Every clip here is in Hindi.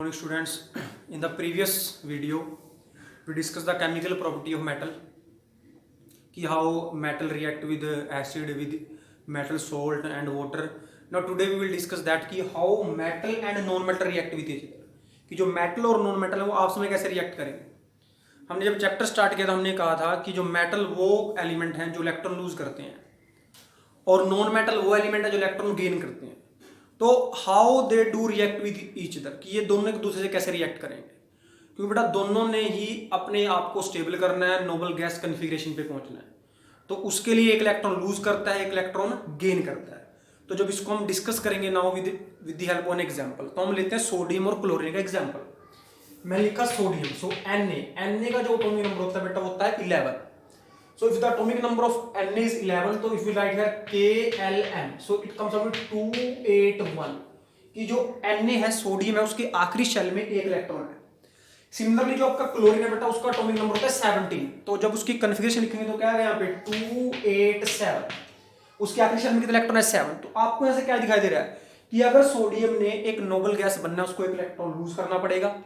Morning students, in the previous video we discussed the chemical property of metal, ki how metal react with acid, with metal, salt and water. Now today we will discuss that कि how metal and non metal react with each other, कि जो metal और non metal है वो आपस में कैसे react करेंगे. हमने जब चैप्टर स्टार्ट किया था हमने कहा था कि जो मेटल वो एलिमेंट हैं जो इलेक्ट्रॉन लूज करते हैं और नॉन मेटल वो एलिमेंट है जो इलेक्ट्रॉन गेन करते हैं. तो how they do react with each other, कि ये दोनों एक दूसरे से कैसे रिएक्ट करेंगे, क्योंकि बेटा दोनों ने ही अपने आप को स्टेबल करना है, नोबल गैस कन्फिग्रेशन पे पहुंचना है. तो उसके लिए एक इलेक्ट्रॉन लूज करता है, एक इलेक्ट्रॉन गेन करता है. तो जब इसको हम डिस्कस करेंगे now with the help of an example, तो हम लेते हैं सोडियम और क्लोरीन का एग्जांपल. मैं लिखा सोडियम, सो Na का जो एटॉमिक नंबर होता है बेटा होता है 11. So if the atomic number of Na is 11, तो if we write here KLN, so it comes out with 281. कि जो Na है सोडियम है उसके आखिरी शेल में एक इलेक्ट्रॉन है. सिमिलरली जो आपका क्लोरीन है बेटा उसका एटॉमिक नंबर होता है 17. तो जब उसकी कन्फिगरेशन लिखेंगे तो क्या है यहाँ पे 287, उसके आखिरी शेल में कितने इलेक्ट्रॉन है 7. तो आपको यहाँ से क्या दिखाई दे रहा है कि अगर सोडियम ने एक नोबल गैस बनना है उसको एक इलेक्ट्रॉन लूज करना पड़ेगा,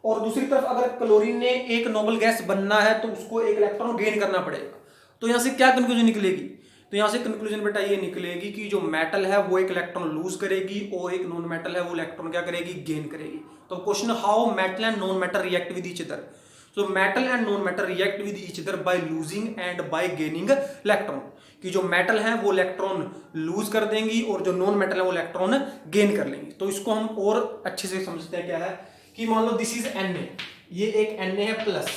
और दूसरी तरफ अगर क्लोरीन ने एक नोबल गैस बनना है तो उसको एक इलेक्ट्रॉन गेन करना पड़ेगा. तो यहां से क्या कंक्लूजन निकलेगी, तो यहां से कंक्लूजन बेटा ये निकलेगी कि जो मेटल है वो एक इलेक्ट्रॉन लूज करेगी और एक नॉन मेटल है वो इलेक्ट्रॉन क्या करेगी, गेन करेगी. तो question, how metal and non metal react with each other. So metal and non metal react with each other by losing and bye gaining electron. कि जो मेटल है वो इलेक्ट्रॉन लूज कर देंगी और जो नॉन मेटल है वो इलेक्ट्रॉन गेन कर लेंगी. तो इसको हम और अच्छे से समझते हैं. क्या है कि मान लो दिस इज Na, ये एक Na है प्लस,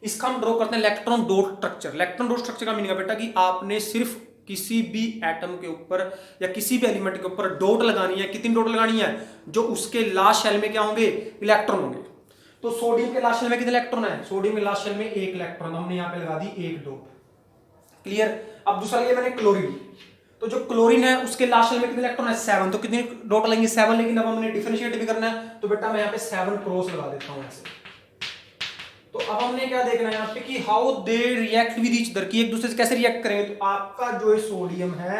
इसका हम ड्रॉ करते हैं electron dot structure. Electron dot structure का मीनिंग है बेटा कि आपने सिर्फ किसी भी एटम के ऊपर या किसी भी एलिमेंट के ऊपर डॉट लगानी है. कितनी डॉट लगानी है, जो उसके लास्ट शेल में क्या होंगे, इलेक्ट्रॉन होंगे. तो सोडियम के लास्ट शेल में कितने इलेक्ट्रॉन है, सोडियम के लास्ट शेल में एक इलेक्ट्रॉन, हमने यहाँ पे लगा दी एक डॉट. क्लियर. अब दूसरा लिया मैंने क्लोरीन, तो जो क्लोरीन है उसके लास्ट शेल में कितने इलेक्ट्रॉन है 7. तो कितनी डॉट लगेंगे 7, लेकिन अब हमने डिफरेंशिएट भी करना है तो बेटा मैं यहाँ पे 7 क्रॉस लगा देता हूं ऐसे. तो अब हमने क्या देखना है यहाँ पे कि how they react with each other, कि एक दूसरे से कैसे रिएक्ट करेंगे. तो आपका जो सोडियम है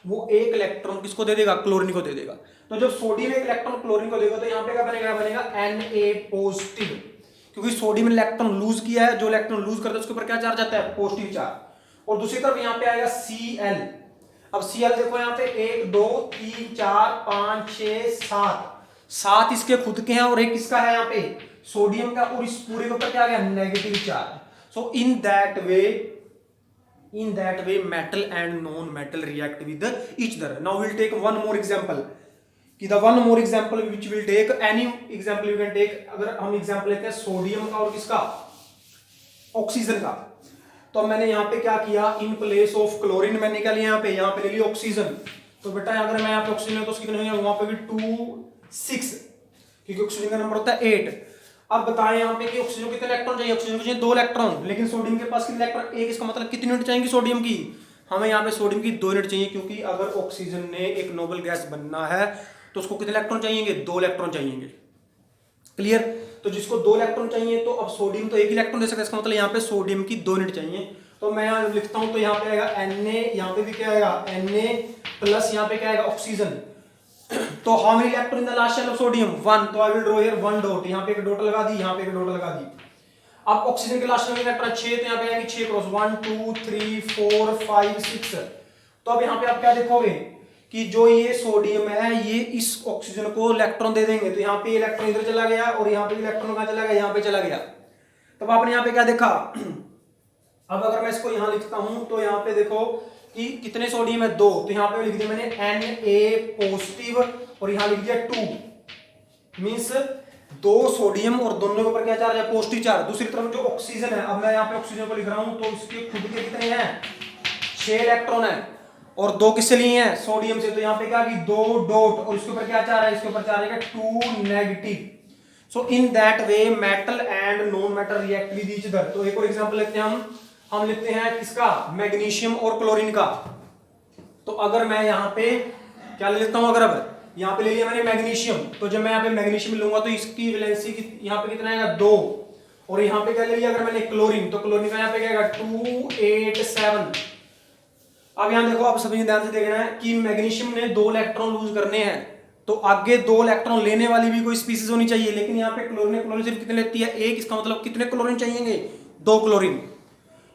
वो एक इलेक्ट्रॉन किसको दे देगा, क्लोरीन को दे देगा. तो जब सोडियम एक इलेक्ट्रॉन क्लोरीन को देगा तो यहाँ पे क्या बनेगा Na पॉजिटिव, क्योंकि सोडियम इलेक्ट्रॉन लूज किया है. जो इलेक्ट्रॉन लूज करता है उसके ऊपर क्या चार्ज आता है, पॉजिटिव चार्ज. और दूसरी तरफ यहाँ पे आएगा Cl. अब Cl देखो यहाँ पे 1 2 3 4 5 6 7 इसके खुद के हैं और एक किसका है यहाँ पे सोडियम का, और इस पूरे के ऊपर क्या आ गया, negative charge. So in that way metal and non metal react with each other. Now will take one more example, कि the one more example which will take any example you can take. अगर हम एग्जांपल लेते हैं सोडियम का और किसका, ऑक्सीजन का. तो मैंने यहाँ पे क्या किया, इन प्लेस ऑफ क्लोरीन मैंने क्या लिया, यहाँ पे ले लिया ऑक्सीजन. तो बेटा अगर मैं यहाँ पे ऑक्सीजन तो उसकी कितने होंगे, वहां पे भी 2 6, क्योंकि ऑक्सीजन का नंबर होता है 8. अब बताएं यहाँ पे कि ऑक्सीजन को कितने इलेक्ट्रॉन चाहिए, ऑक्सीजन को चाहिए 2 इलेक्ट्रॉन, लेकिन सोडियम के पास कितने इलेक्ट्रॉन, एक. इसका मतलब कितनी यूनिट चाहिए सोडियम की, हमें यहाँ पे सोडियम की 2 यूनिट चाहिए, क्योंकि अगर ऑक्सीजन ने एक नोबल गैस बनना है तो उसको कितने इलेक्ट्रॉन चाहिए, 2 इलेक्ट्रॉन चाहिए. क्लियर. तो जिसको 2 इलेक्ट्रॉन चाहिए तो अब सोडियम तो एक इलेक्ट्रॉन दे सकता है, इसका मतलब यहाँ पे सोडियम की 2 यूनिट चाहिए. तो मैं यहाँ लिखता हूं तो यहाँ पे आएगा Na, यहाँ पे भी क्या आएगा Na प्लस यहाँ पे क्या आएगा ऑक्सीजन. तो how many electron in the last shell of sodium 1. तो I will draw here 1 dot, यहाँ पे एक डॉट लगा दी, यहाँ पे एक डॉट लगा दी. अब ऑक्सीजन के लास्ट शेल में इलेक्ट्रॉन 6, तो यहाँ पे आएंगे 6 क्रॉस 1 2 3 4 5 6. तो अब यहाँ पे आप क्या देखोगे कि जो ये सोडियम है ये इस ऑक्सीजन को इलेक्ट्रॉन दे देंगे. तो यहाँ पे इलेक्ट्रॉन इधर चला गया और यहाँ पे इलेक्ट्रॉन कहाँ चला गया, यहाँ पे चला गया. तब आपने यहाँ पे क्या देखा, अब अगर मैं इसको यहां लिखता हूं तो यहां पे देखो कि कितने सोडियम है 2. तो यहां पे लिख दिया मैंने Na पॉजिटिव और यहां लिख दिया 2, मींस 2 सोडियम और दोनों के ऊपर क्या चार्ज है, पॉजिटिव चार्ज. दूसरी तरफ जो ऑक्सीजन है, अब मैं यहां पे ऑक्सीजन को लिख रहा हूं तो इसके खुद के कितने हैं 6 इलेक्ट्रॉन है और 2 किससे लिए हैं, सोडियम से. तो यहां पे क्या कि 2 डॉट और इसके ऊपर क्या चार्ज है, इसके ऊपर चार्ज है 2 negative. So in that way metal and non metal react with each other. तो एक और एग्जांपल लेते हैं हम लेते हैं किसका, मैग्नीशियम और क्लोरीन का. तो अगर मैं यहाँ पे क्या ले लेता हूं, अगर अब यहाँ पे ले लिया मैंने मैग्नीशियम, तो जब मैं यहाँ पे मैग्नीशियम लूंगा तो इसकी वैलेंसी यहाँ पे कितना आएगा 2, और यहाँ पे क्या ले लिया अगर मैंने क्लोरीन, तो क्लोरीन का यहाँ पे क्या आएगा 287. अब यहाँ देखो आप सभी ध्यान से देखना है कि मैग्नीशियम ने 2 इलेक्ट्रॉन लूज करने हैं तो आगे 2 इलेक्ट्रॉन लेने वाली भी कोई स्पीसीज होनी चाहिए, लेकिन यहाँ पे क्लोरीन सिर्फ कितने लेती है? 1। इसका मतलब कितने क्लोरीन चाहिए? 2 क्लोरीन।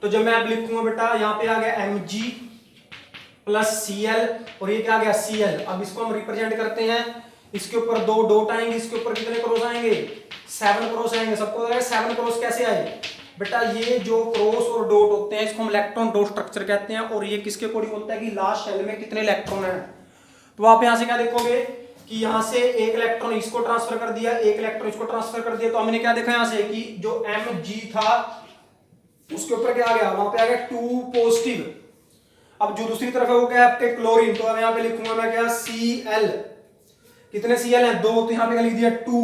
तो जब मैं अब लिखूंगा बेटा, यहाँ पे आ गया Mg प्लस Cl और ये क्या आ गया? Cl। अब इसको हम रिप्रेजेंट करते हैं, इसके ऊपर 2 डॉट आएंगे, इसके ऊपर कितने क्रॉस आएंगे? 7 क्रॉस आएंगे। सबको लगा 7 क्रॉस कैसे आए बेटा? ये जो क्रॉस और डॉट होते हैं इसको हम इलेक्ट्रॉन डॉट स्ट्रक्चर कहते हैं, और ये किसके अकॉर्डिंग होता है कि लास्ट शेल में कितने इलेक्ट्रॉन है। तो आप यहां से क्या देखोगे कि यहां से 1 इलेक्ट्रॉन इसको ट्रांसफर कर दिया, 1 इलेक्ट्रॉन इसको ट्रांसफर कर दिया। तो हमने क्या देखा यहां से कि जो Mg था उसके ऊपर क्या आ गया? वहां पे आ गया 2 पॉजिटिव। अब जो दूसरी तरफ है वो क्या है? आपके क्लोरीन। तो अब यहां पे लिखूंगा मैं क्या? Cl। कितने Cl है? 2। तो यहां पे क्या लिख दिया? 2।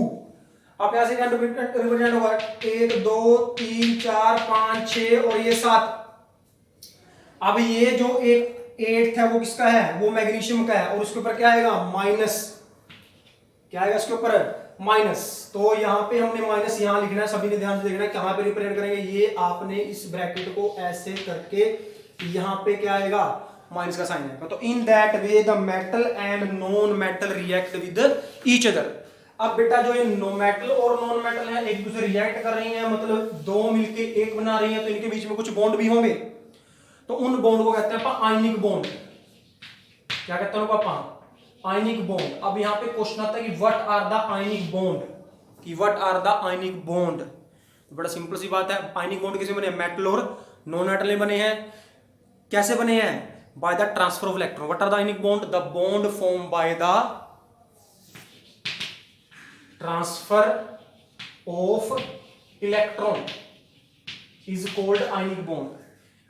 आप यहां से क्या रिप्रेजेंट होगा? 1 2 3 4 5 6 और ये 7। अब ये जो एक 8 है वो किसका है? वो मैग्नीशियम का है, और उसके ऊपर क्या आएगा? माइनस। क्या आएगा इसके ऊपर? माइनस। तो यहाँ पे हमने माइनस यहाँ लिखना है, सभी ने ध्यान से देखना है कहां पे रिप्रेजेंट करेंगे। ये आपने इस ब्रैकेट को ऐसे करके यहाँ पे क्या आएगा? माइनस का साइन आएगा। तो इन that way the metal and non metal react with each other. अब बेटा जो ये नो मेटल और नॉन मेटल है एक दूसरे रिएक्ट कर रही हैं, मतलब 2 मिलके 1 बना रही हैं, तो इनके बीच में कुछ बॉन्ड भी होंगे। तो उन बॉन्ड को कहते हैं अपन आयनिक बॉन्ड। क्या कहते हैं उनको अपन? Ionic bond. अब यहाँ पे क्वेश्चन आता है कि what are the ionic bond, कि what are the ionic bond. तो बड़ा सिंपल सी बात है, आयनिक बॉन्ड किसमें बने? मेटल और नॉन मेटल में बने हैं। कैसे बने हैं? By the transfer of electron. What are the ionic bond? The bond form by the transfer of electron is called ionic bond.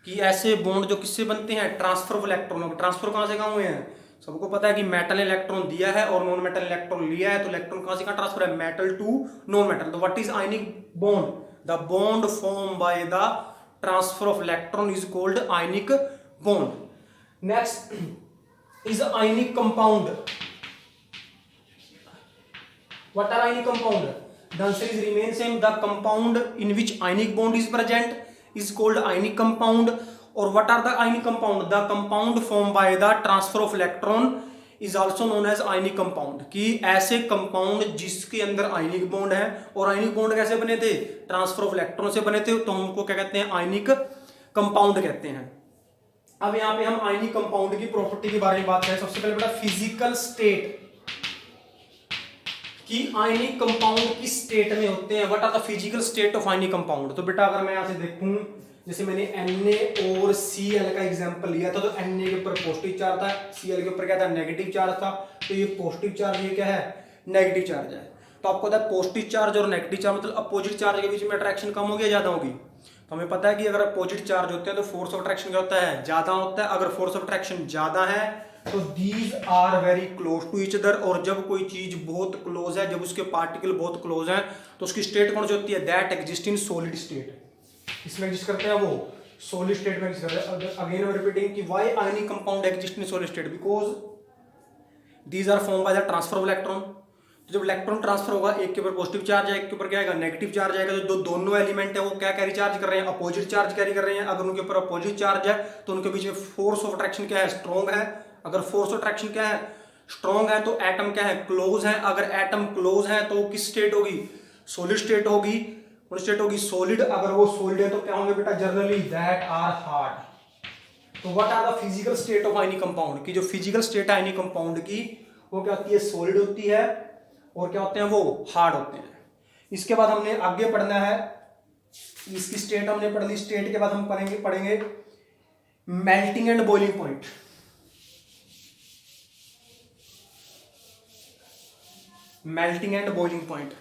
कि ऐसे बॉन्ड जो किससे बनते हैं? Transfer of electron. ट्रांसफर कहां से कहां हुए हैं? सबको पता है कि मेटल इलेक्ट्रॉन दिया है और नॉन मेटल इलेक्ट्रॉन लिया है, तो इलेक्ट्रॉन कहां से कहां ट्रांसफर है? Metal to non metal. तो what is ionic bond? The bond form by the transfer of electron is called ionic bond. Next is ionic compound. What are ionic compound? The answer is remain same. The compound in which ionic bond is present is called ionic compound. Or what are the ionic compound? The compound formed by the transfer of electron is also known as ionic compound. कि ऐसे compound जिसके अंदर ionic bond है, और ionic bond कैसे बने थे? ट्रांसफर ऑफ इलेक्ट्रॉन से बने थे, तो हम उनको क्या कहते हैं? आयनिक कंपाउंड कहते हैं। अब यहाँ पे हम आयनिक कंपाउंड की प्रॉपर्टी के बारे में बात करें। सबसे पहले बेटा फिजिकल स्टेट, कि आयनिक कंपाउंड किस स्टेट में होते हैं। What are the physical state of ionic compound. तो बेटा अगर मैं यहां से देखूं, जैसे मैंने Na और Cl का एग्जांपल लिया था, तो Na के ऊपर पॉजिटिव चार्ज था, Cl के ऊपर क्या था? नेगेटिव चार्ज था। तो ये पॉजिटिव चार्ज, ये क्या है? नेगेटिव चार्ज है। तो आपको पता है पॉजिटिव चार्ज और नेगेटिव चार्ज मतलब अपोजिट चार्ज के बीच में अट्रैक्शन कम होगी या ज्यादा होगी? तो हमें पता है कि अगर अपोजिट चार्ज होते हैं तो फोर्स ऑफ अट्रैक्शन क्या होता है? ज्यादा होता है। अगर फोर्स ऑफ अट्रैक्शन ज्यादा है तो these are very close to each other. और जब कोई चीज बहुत क्लोज है, जब उसके पार्टिकल बहुत क्लोज हैं, तो उसकी स्टेट कौन सी होती है? That exist in solid state. इसमें एग्जिस्ट करते हैं वो सॉलिड स्टेट में एग्जिस्ट करते हैं। अगेन आई एम रिपीटिंग कि why ionic compound exist in solid state? Because these are form by the transfer of electron. तो जब इलेक्ट्रॉन ट्रांसफर होगा, एक के ऊपर पॉजिटिव चार्ज है, एक के ऊपर क्या आएगा? नेगेटिव चार्ज आएगा। तो जो दोनों एलिमेंट है वो क्या कैरी चार्ज कर रहे हैं? अपोजिट चार्ज कैरी कर रहे हैं। अगर उनके ऊपर अपोजिट चार्ज है तो उनके बीच में फोर्स ऑफ अट्रैक्शन क्या है? स्ट्रॉन्ग है। अगर फोर्स ऑफ अट्रैक्शन क्या है? स्ट्रॉन्ग है। तो एटम क्या है? क्लोज है। अगर एटम क्लोज है तो किस स्टेट होगी? सॉलिड स्टेट होगी। कौन स्टेट होगी? सॉलिड। अगर वो सॉलिड है तो क्या होंगे बेटा? Generally that are hard. तो what are the physical state of ionic compound? की जो फिजिकल स्टेट है आयनिक कंपाउंड की, वो क्या होती है? सॉलिड होती है। और क्या होते हैं? वो हार्ड होते हैं। इसके बाद हमने आगे पढ़ना है, इसकी स्टेट हमने पढ़ ली। स्टेट के बाद हम पढ़ेंगे melting and boiling point. Melting and boiling point.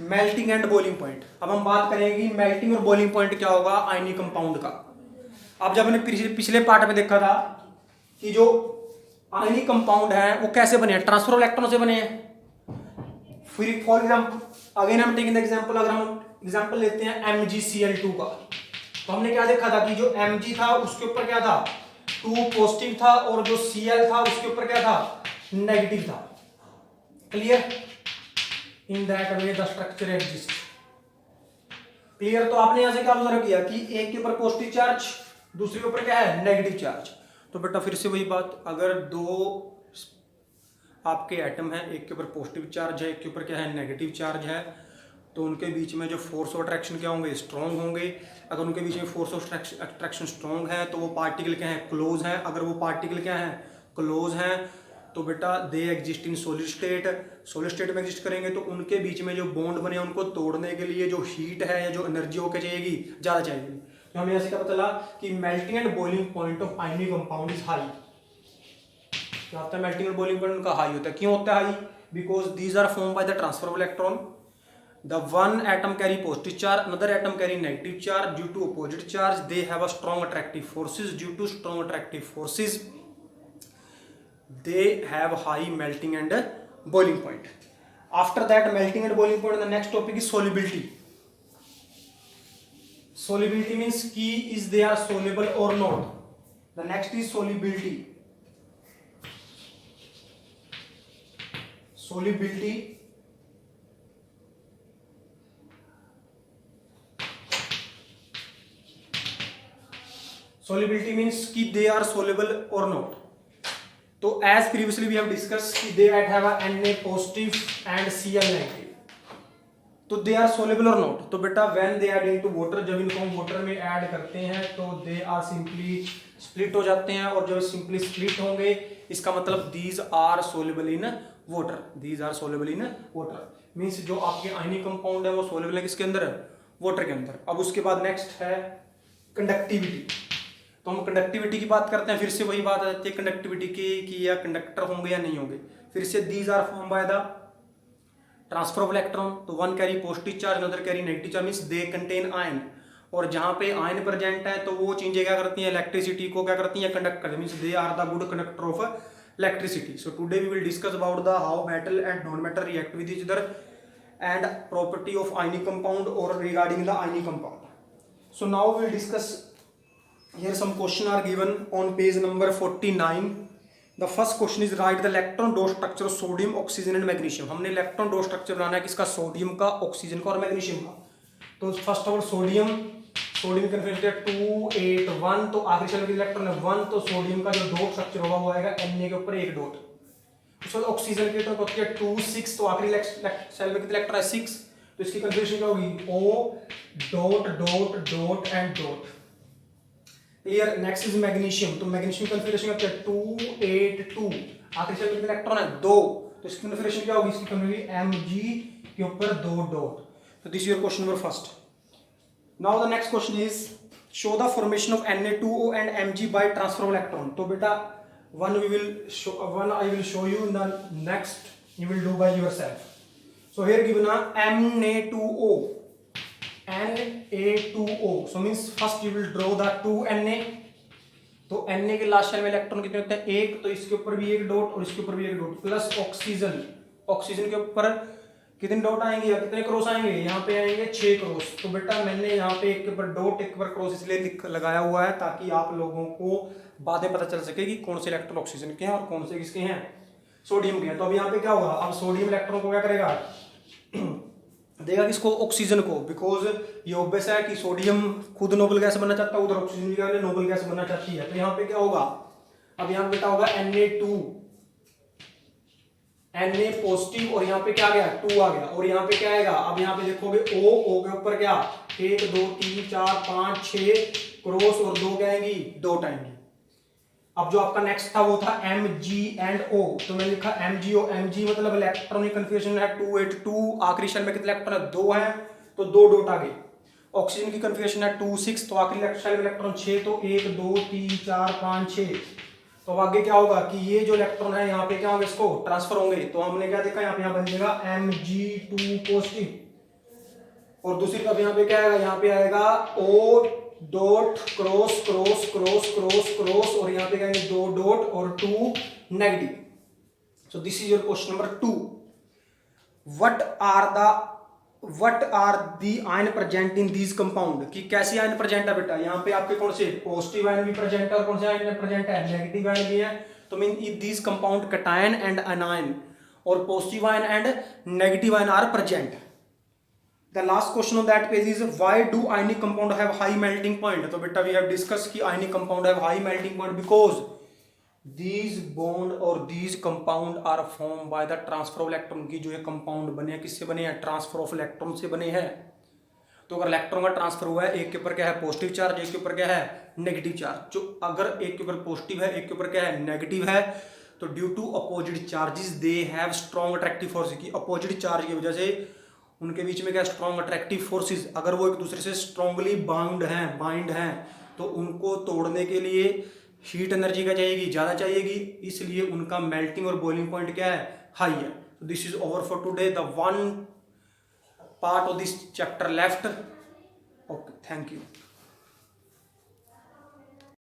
Melting and boiling point. अब हम बात करेंगे मेल्टिंग और बॉइलिंग पॉइंट क्या होगा आयनिक कंपाउंड का। अब जब हमने पिछले पार्ट में देखा था कि जो आयनिक कंपाउंड है वो कैसे बने हैं? ट्रांसफर ऑफ इलेक्ट्रॉन से बने हैं। फिर फॉर एग्जांपल अगेन हम टेकिंग द एग्जांपल, अगर हम एग्जांपल लेते हैं MgCl2 का, तो हमने क्या देखा था कि जो Mg था उसके ऊपर क्या था? 2 पॉजिटिव था, और जो Cl था उसके ऊपर क्या था? नेगेटिव था। Clear? In that way the structure exist. Clear. तो आपने यहां से क्या ऑब्जर्व किया कि एक के ऊपर पॉजिटिव चार्ज, दूसरे के ऊपर क्या है नेगेटिव चार्ज। तो बेटा फिर से वही बात, अगर दो आपके एटम है, एक के ऊपर पॉजिटिव चार्ज है, एक के ऊपर क्या है नेगेटिव चार्ज है, तो उनके बीच में जो फोर्स ऑफ अट्रैक्शन क्या होंगे, स्ट्रॉन्ग होंगे। अगर उनके बीच में फोर्स ऑफ अट्रैक्शन स्ट्रॉन्ग है तो वो पार्टिकल क्या है क्लोज है। अगर वो पार्टिकल क्या है क्लोज है तो बेटा they exist in solid state. Solid state में एग्जिस्ट करेंगे तो उनके बीच में जो बॉन्ड बने उनको तोड़ने के लिए जो हीट है या जो एनर्जी होकर चाहिएगी ज़्यादा चाहिएगी। तो हमें ऐसे क्या पता चला कि melting and boiling point of ionic compound is high. क्या होता है मेल्टिंग एंड बॉइलिंग पॉइंट उनका हाई होता है। क्यों होता है high? Because these are form by the transfer of electron. The one atom carry positive charge, another atom carry negative charge. Due to opposite charge, they have a strong attractive forces. Due to strong attractive forces, they have high melting and boiling point. After that, melting and boiling point, the next topic is solubility. Solubility means ki is they are soluble or not. The next is solubility. Solubility. Solubility means कि they are soluble or not. तो as previously we have discussed कि they have a Na positive and Cl negative. तो they are soluble or not. तो बेटा when they add into water, जब इनको हम water में add करते हैं तो they are simply split हो जाते हैं, और जब simply split होंगे इसका मतलब these are soluble in water. These are soluble in water. Means जो आपके आयनिक कंपाउंड है वो soluble है किसके अंदर? वाटर के अंदर। अब उसके बाद नेक्स्ट है कंडक्टिविटी। तो हम कंडक्टिविटी की बात करते हैं, फिर से वही बात आ जाती है कंडक्टिविटी की कि या कंडक्टर होंगे या नहीं होंगे। फिर से these are form by the transfer of electron. तो one carry positive charge, another carry negative charge, means they contain ion. और जहां पे आयन प्रेजेंट है तो वो चीजें क्या करती हैं, इलेक्ट्रिसिटी को क्या करती हैं, कंडक्ट करती हैं। Means they are the good conductor of electricity. So today we will discuss about the how metal and non metal react with each other and property of ionic compound और regarding the ionic compound. So now we will discuss. Here some question are given on page number 49. The first question is write the electron dot structure of sodium, oxygen and magnesium. हमने इलेक्ट्रॉन डॉट स्ट्रक्चर बनाना है किसका, सोडियम का, ऑक्सीजन का और मैग्नीशियम का। तो फर्स्ट ऑफ ऑल सोडियम की कन्फिग्रेशन है 281, तो आखिरी शेल में इलेक्ट्रॉन है 1, तो सोडियम का जो डॉट स्ट्रक्चर होगा वो आएगा Na के ऊपर एक डॉट। उसके बाद ऑक्सीजन की तो होती है 2,6, तो आखिरी शेल में कितने इलेक्ट्रॉन है 6, तो इसकी कन्फिग्रेशन क्या होगी O dot dot dot and dot. Clear. Next is magnesium. तो मैग्नीशियम कन्फिग्रेशन क्या है 282, आखिरी शेल में इलेक्ट्रॉन है 2, तो इसकी कन्फिग्रेशन क्या होगी, इसकी कन्फिग्रेशन Mg के ऊपर 2 डॉट। तो this is your question number first. Now the next question is show the formation of Na2O and Mg by transfer of electron. तो बेटा one I will show you in the next, you will do by yourself. So here given Na2O, Na2O, so means first you will draw the 2Na। तो Na के लास्ट शेल में इलेक्ट्रॉन कितने होते हैं, एक, तो इसके ऊपर भी एक डॉट और इसके ऊपर भी एक डॉट, प्लस ऑक्सीजन। ऑक्सीजन के ऊपर कितने डॉट आएंगे या कितने क्रॉस आएंगे, यहाँ पे आएंगे 6 क्रॉस। तो बेटा मैंने यहाँ पे एक के ऊपर डॉट एक के ऊपर क्रॉस इसलिए लगाया हुआ है ताकि आप लोगों को बातें पता चल सके कि कौन से इलेक्ट्रॉन ऑक्सीजन के हैं और कौन से किसके हैं, सोडियम के हैं। तो अब यहाँ पे क्या होगा, अब सोडियम इलेक्ट्रॉन को क्या करेगा, देगा किसको, ऑक्सीजन को। बिकॉज ये ऑब्वियस है कि सोडियम खुद नोबल गैस बनना चाहता है, उधर ऑक्सीजन भी नोबल गैस बनना चाहती है। तो यहाँ पे क्या होगा, अब यहाँ पे बेटा होगा Na2, Na पॉजिटिव, और यहाँ पे क्या आ गया 2 आ गया, और यहाँ पे क्या आएगा, अब यहाँ पे देखोगे O के ऊपर क्या 1 2 3 4 5 6 क्रॉस और 2 क्या आएंगी, डॉट आएंगी। अब जो आपका नेक्स्ट था वो था Mg एंड O, तो मैंने लिखा MgO। Mg मतलब इलेक्ट्रॉनिक कन्फिग्रेशन है 282, आखिरी शेल में कितने इलेक्ट्रॉन है 2 है, तो 2 डॉट आ गए। ऑक्सीजन की कन्फिग्रेशन है 2,6, तो आखिरी शेल में इलेक्ट्रॉन 6, तो 1 2 3 4 5 6। तो आगे क्या होगा कि ये जो इलेक्ट्रॉन है यहाँ पे क्या होंगे, इसको ट्रांसफर होंगे। तो हमने क्या देखा, यहाँ बन जाएगा Mg2 पॉजिटिव, और दूसरी तरफ यहाँ पे क्या आएगा, यहाँ पे आएगा O dot cross cross cross cross cross, और यहाँ पे कहेंगे 2 डॉट और 2 negative. So this is your question number 2। What are the ion present in these compound, कि कैसी आयन प्रेजेंट है बेटा, यहाँ पे आपके कौन से पॉजिटिव आयन भी प्रेजेंट है और कौन से आयन प्रेजेंट है, नेगेटिव आयन भी है। तो mean these compound cation and anion और positive ion and negative ion are present. The last question on that page is why do ionic compound have high melting point? तो बेटा we have discussed कि ionic compound have high melting point because these bond और these compound are formed by the transfer of electron। की जो ये compound बने हैं किससे बने हैं? ट्रांसफर ऑफ इलेक्ट्रॉन से बने हैं। तो अगर इलेक्ट्रॉन का ट्रांसफर हुआ है, एक के ऊपर क्या है? पॉजिटिव चार्ज, एक के ऊपर क्या है? Negative charge. जो अगर एक के ऊपर पॉजिटिव है, एक के ऊपर क्या है? नेगेटिव है, तो due to opposite charges they have strong attractive force. की अपोजिट चार्ज की वजह से उनके बीच में क्या? Strong attractive forces. अगर वो एक दूसरे से स्ट्रांगली बाइंड हैं तो उनको तोड़ने के लिए हीट एनर्जी क्या चाहिएगी? ज़्यादा चाहिएगी, इसलिए उनका मेल्टिंग और बॉइलिंग पॉइंट क्या है? हाई है। तो this is over for today, the one part of this chapter left. Okay, thank you.